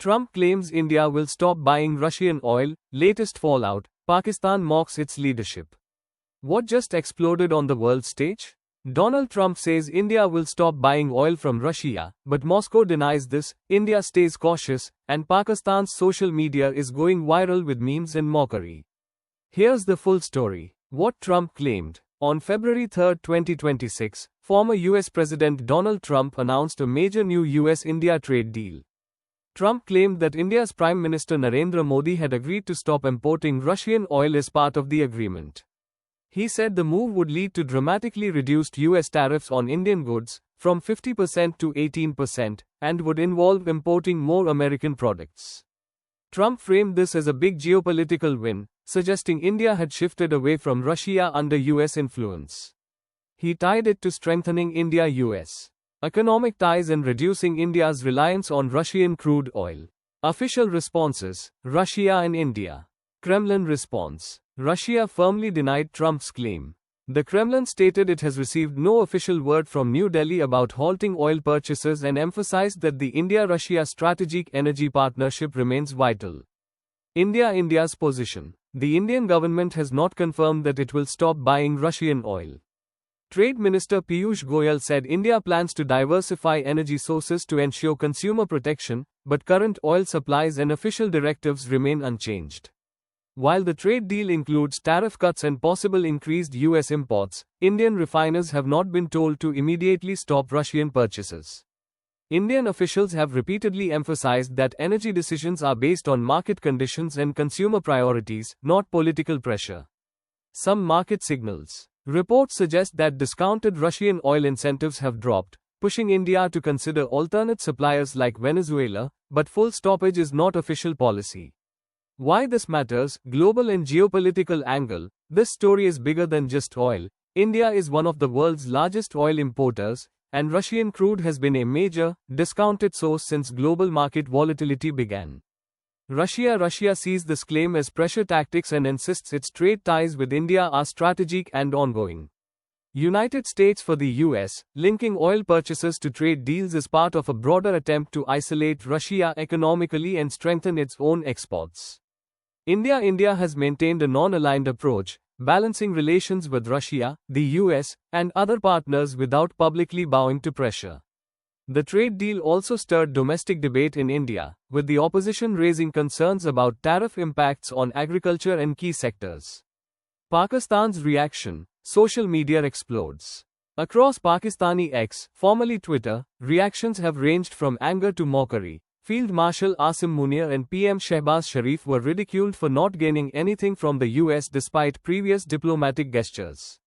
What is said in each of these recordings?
Trump claims India will stop buying Russian oil, latest fallout, Pakistan mocks its leadership. What just exploded on the world stage? Donald Trump says India will stop buying oil from Russia, but Moscow denies this, India stays cautious, and Pakistan's social media is going viral with memes and mockery. Here's the full story. What Trump claimed. On February 3, 2026, former US President Donald Trump announced a major new US-India trade deal. Trump claimed that India's Prime Minister Narendra Modi had agreed to stop importing Russian oil as part of the agreement. He said the move would lead to dramatically reduced US tariffs on Indian goods, from 50% to 18%, and would involve importing more American products. Trump framed this as a big geopolitical win, suggesting India had shifted away from Russia under US influence. He tied it to strengthening India-US economic ties and reducing India's reliance on Russian crude oil. Official responses: Russia and India. Kremlin response: Russia firmly denied Trump's claim. The Kremlin stated it has received no official word from New Delhi about halting oil purchases and emphasized that the India-Russia strategic energy partnership remains vital. India's position: the Indian government has not confirmed that it will stop buying Russian oil. Trade Minister Piyush Goyal said India plans to diversify energy sources to ensure consumer protection, but current oil supplies and official directives remain unchanged. While the trade deal includes tariff cuts and possible increased US imports, Indian refiners have not been told to immediately stop Russian purchases. Indian officials have repeatedly emphasized that energy decisions are based on market conditions and consumer priorities, not political pressure. Some market signals. Reports suggest that discounted Russian oil incentives have dropped, pushing India to consider alternate suppliers like Venezuela, but full stoppage is not official policy. Why this matters: global and geopolitical angle. This story is bigger than just oil. India is one of the world's largest oil importers, and Russian crude has been a major, discounted source since global market volatility began. Russia sees this claim as pressure tactics and insists its trade ties with India are strategic and ongoing. United States for the US, linking oil purchases to trade deals is part of a broader attempt to isolate Russia economically and strengthen its own exports. India has maintained a non-aligned approach, balancing relations with Russia, the US, and other partners without publicly bowing to pressure. The trade deal also stirred domestic debate in India, with the opposition raising concerns about tariff impacts on agriculture and key sectors. Pakistan's reaction: social media explodes. Across Pakistani X, formerly Twitter, reactions have ranged from anger to mockery. Field Marshal Asim Munir and PM Shehbaz Sharif were ridiculed for not gaining anything from the US despite previous diplomatic gestures.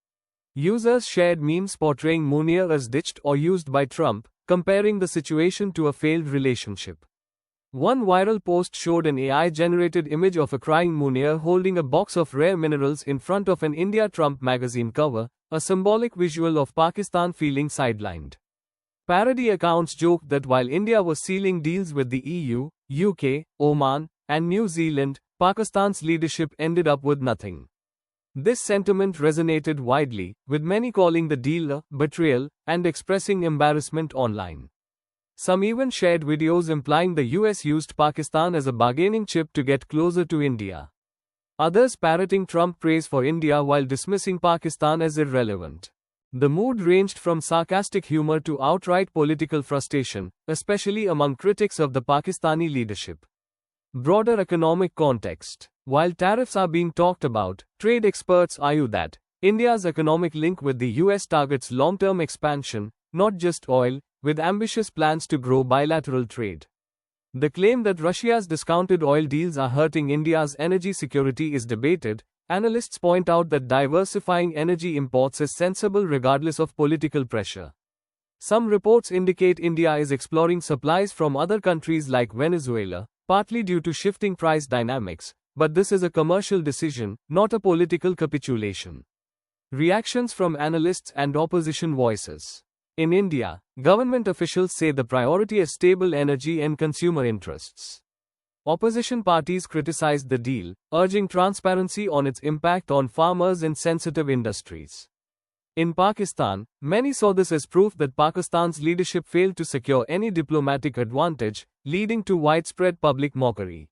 Users shared memes portraying Munir as ditched or used by Trump, comparing the situation to a failed relationship. One viral post showed an AI-generated image of a crying Munir holding a box of rare minerals in front of an India Trump magazine cover, a symbolic visual of Pakistan feeling sidelined. Parody accounts joked that while India was sealing deals with the EU, UK, Oman, and New Zealand, Pakistan's leadership ended up with nothing. This sentiment resonated widely, with many calling the deal a betrayal and expressing embarrassment online. Some even shared videos implying the US used Pakistan as a bargaining chip to get closer to India. Others parroting Trump praise for India while dismissing Pakistan as irrelevant. The mood ranged from sarcastic humor to outright political frustration, especially among critics of the Pakistani leadership. Broader economic context. While tariffs are being talked about, trade experts argue that India's economic link with the US targets long-term expansion, not just oil, with ambitious plans to grow bilateral trade. The claim that Russia's discounted oil deals are hurting India's energy security is debated. Analysts point out that diversifying energy imports is sensible regardless of political pressure. Some reports indicate India is exploring supplies from other countries like Venezuela, partly due to shifting price dynamics, but this is a commercial decision, not a political capitulation. Reactions from analysts and opposition voices. In India, government officials say the priority is stable energy and consumer interests. Opposition parties criticized the deal, urging transparency on its impact on farmers and sensitive industries. In Pakistan, many saw this as proof that Pakistan's leadership failed to secure any diplomatic advantage, leading to widespread public mockery.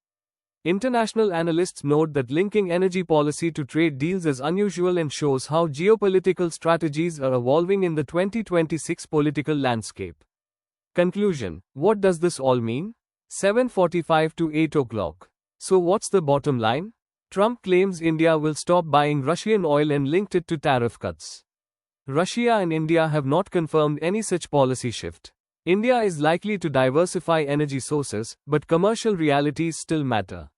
International analysts note that linking energy policy to trade deals is unusual and shows how geopolitical strategies are evolving in the 2026 political landscape. Conclusion: what does this all mean? 7:45 to 8 o'clock. So what's the bottom line? Trump claims India will stop buying Russian oil and linked it to tariff cuts. Russia and India have not confirmed any such policy shift. India is likely to diversify energy sources, but commercial realities still matter.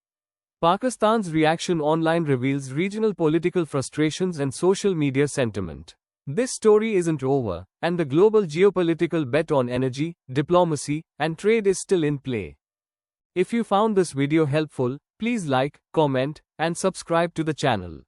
Pakistan's reaction online reveals regional political frustrations and social media sentiment. This story isn't over, and the global geopolitical bet on energy, diplomacy, and trade is still in play. If you found this video helpful, please like, comment, and subscribe to the channel.